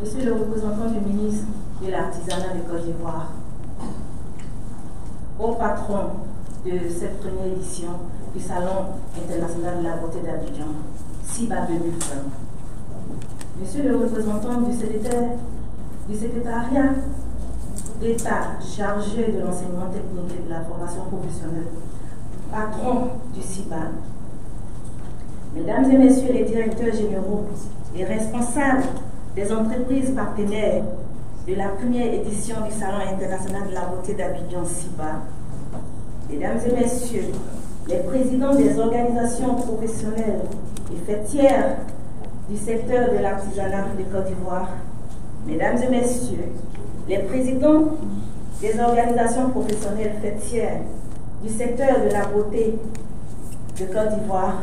Monsieur le représentant du ministre de l'Artisanat de Côte d'Ivoire, au patron de cette première édition du Salon international de la beauté d'Abidjan, SIBA 2020, Monsieur le représentant du secrétariat d'État chargé de l'enseignement technique et de la formation professionnelle, patron du SIBA, Mesdames et Messieurs les directeurs généraux et responsables des entreprises partenaires de la première édition du Salon international de la beauté d'Abidjan SIBA, Mesdames et Messieurs les présidents des organisations professionnelles et fêtières du secteur de l'artisanat de Côte d'Ivoire, Mesdames et Messieurs les présidents des organisations professionnelles fêtières du secteur de la beauté de Côte d'Ivoire,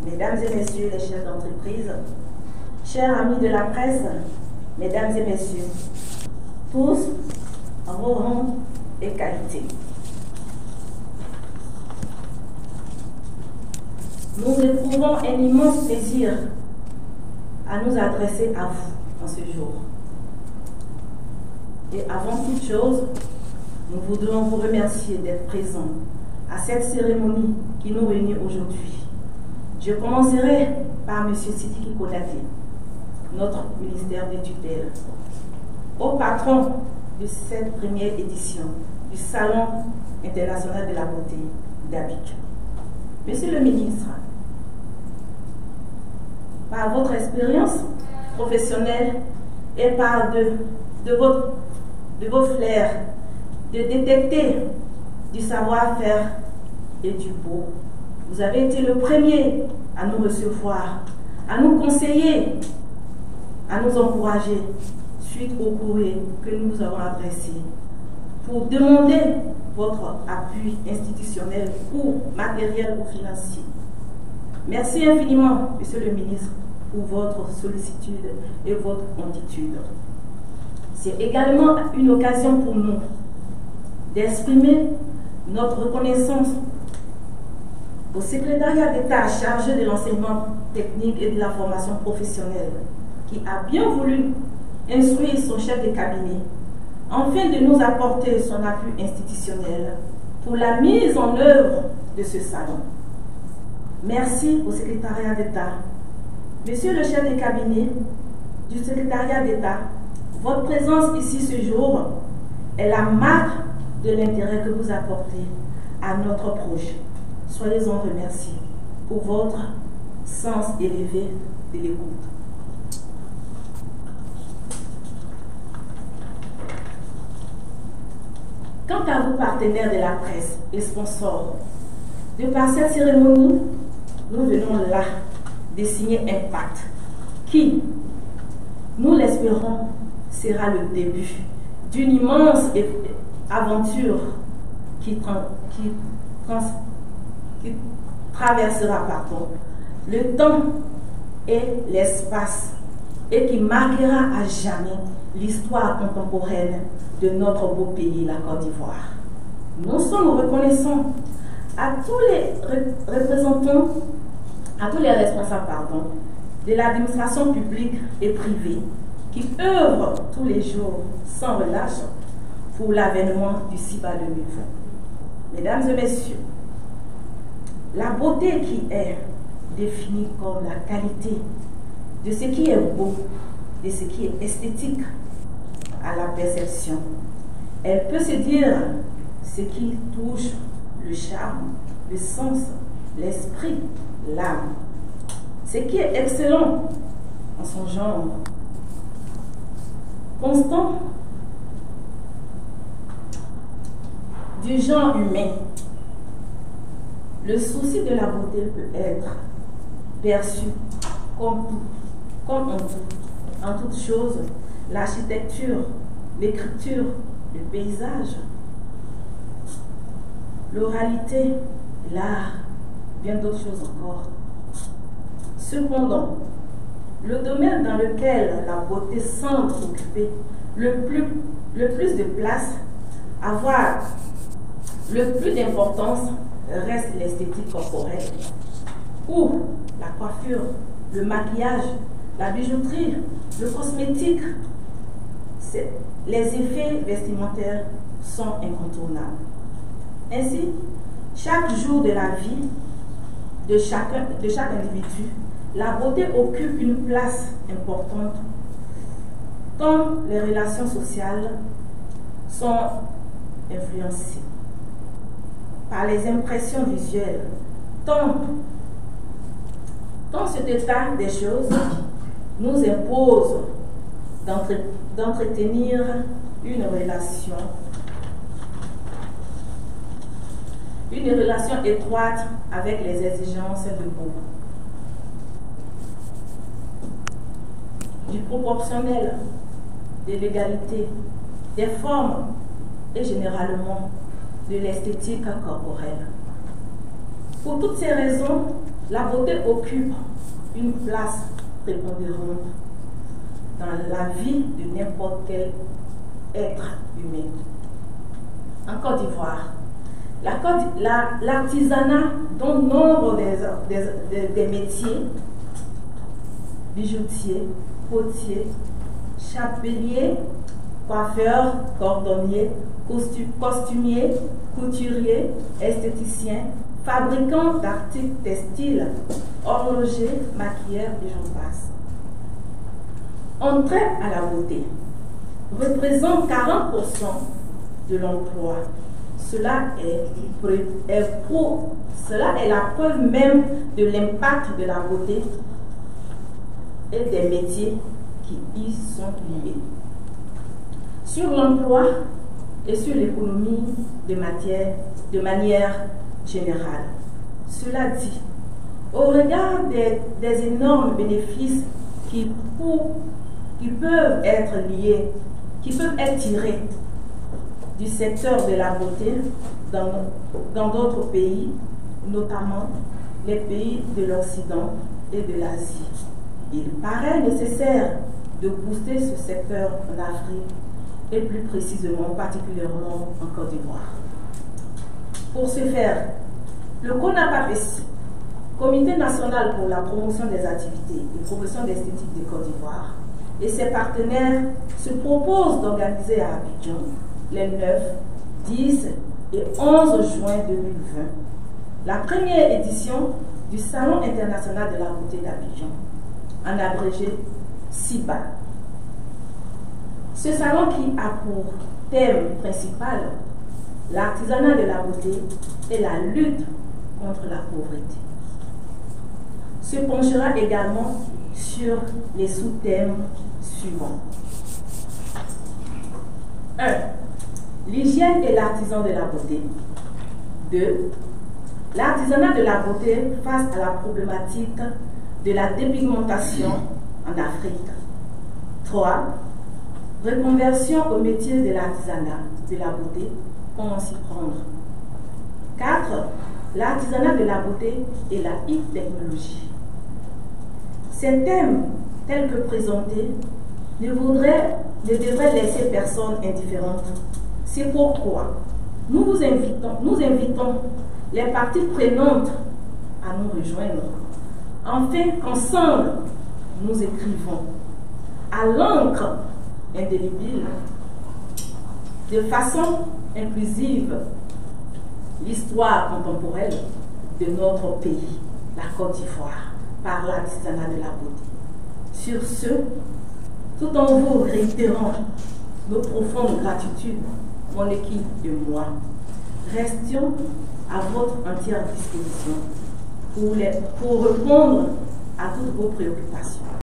Mesdames et Messieurs les chefs d'entreprise, chers amis de la presse, Mesdames et Messieurs, tous en vos rangs et qualités. Nous éprouvons un immense plaisir à nous adresser à vous en ce jour. Et avant toute chose, nous voudrions vous remercier d'être présents à cette cérémonie qui nous réunit aujourd'hui. Je commencerai par M. Sidiki Konaté, notre ministère de tutelle, au patron de cette première édition du Salon international de la beauté d'Abidjan. Monsieur le ministre, par votre expérience professionnelle et par de vos flairs de détecter du savoir-faire et du beau, vous avez été le premier à nous recevoir, à nous conseiller, à nous encourager suite au courrier que nous vous avons adressé pour demander votre appui institutionnel ou matériel ou financier. Merci infiniment, Monsieur le ministre, pour votre sollicitude et votre promptitude. C'est également une occasion pour nous d'exprimer notre reconnaissance au secrétariat d'État chargé de l'enseignement technique et de la formation professionnelle, qui a bien voulu instruire son chef de cabinet afin de nous apporter son appui institutionnel pour la mise en œuvre de ce salon. Merci au secrétariat d'État. Monsieur le chef de cabinet du secrétariat d'État, votre présence ici ce jour est la marque de l'intérêt que vous apportez à notre projet. Soyez-en remerciés pour votre sens élevé de l'écoute. Quant à vous, partenaires de la presse et sponsors, de par cette cérémonie, nous venons là de signer un pacte qui, nous l'espérons, sera le début d'une immense aventure qui traversera le temps et l'espace et qui marquera à jamais l'histoire contemporaine de notre beau pays, la Côte d'Ivoire. Nous sommes reconnaissants à tous les représentants, à tous les responsables de l'administration publique et privée qui œuvrent tous les jours sans relâche pour l'avènement du SIBA 2020. Mesdames et Messieurs, la beauté qui est définie comme la qualité de ce qui est beau, de ce qui est esthétique à la perception. Elle peut se dire ce qui touche le charme, le sens, l'esprit, l'âme. Ce qui est excellent en son genre, constant du genre humain. Le souci de la beauté peut être perçu comme en toute chose, l'architecture, l'écriture, le paysage, l'oralité, l'art, bien d'autres choses encore. Cependant, le domaine dans lequel la beauté semble occuper le plus de place, avoir le plus d'importance, reste l'esthétique corporelle, où la coiffure, le maquillage, la bijouterie, le cosmétique, les effets vestimentaires sont incontournables. Ainsi, chaque jour de la vie de chaque individu, la beauté occupe une place importante tant les relations sociales sont influencées par les impressions visuelles, tant cet état des choses nous impose d'entretenir une relation étroite avec les exigences de beau, du proportionnel, de l'égalité, des formes et généralement de l'esthétique corporelle. Pour toutes ces raisons, la beauté occupe une place prépondérante dans la vie de n'importe quel être humain. En Côte d'Ivoire, l'artisanat dont nombre des métiers, bijoutiers, potiers, chapeliers, coiffeurs, cordonniers, costumiers, couturiers, esthéticiens, fabricants d'articles textiles, horlogers, maquilleurs et j'en passe. En trait à la beauté, représente 40% de l'emploi. Cela est la preuve même de l'impact de la beauté et des métiers qui y sont liés sur l'emploi et sur l'économie de manière générale. Cela dit, au regard des énormes bénéfices qui peuvent être liés, qui peuvent être tirés du secteur de la beauté dans d'autres pays, notamment les pays de l'Occident et de l'Asie, il paraît nécessaire de booster ce secteur en Afrique et plus précisément, particulièrement en Côte d'Ivoire. Pour ce faire, le CONAPAPESI, Comité national pour la promotion des activités et promotion d'esthétique de Côte d'Ivoire, et ses partenaires se proposent d'organiser à Abidjan les 9, 10 et 11 juin 2020 la première édition du Salon international de la beauté d'Abidjan, en abrégé SIBA. Ce salon qui a pour thème principal l'artisanat de la beauté et la lutte contre la pauvreté se penchera également sur les sous-thèmes suivants. 1. L'hygiène et l'artisan de la beauté. 2. L'artisanat de la beauté face à la problématique de la dépigmentation en Afrique. 3. Reconversion au métier de l'artisanat de la beauté, comment s'y prendre. 4. L'artisanat de la beauté et la e-technologie. Ces thèmes, tels que présentés, ne devraient laisser personne indifférente. C'est pourquoi nous invitons les parties prenantes à nous rejoindre, afin qu'ensemble nous écrivons à l'encre indélébile, de façon inclusive, l'histoire contemporaine de notre pays, la Côte d'Ivoire, par l'artisanat de la beauté. Sur ce, tout en vous réitérant nos profondes gratitudes, mon équipe et moi, restions à votre entière disposition pour répondre à toutes vos préoccupations.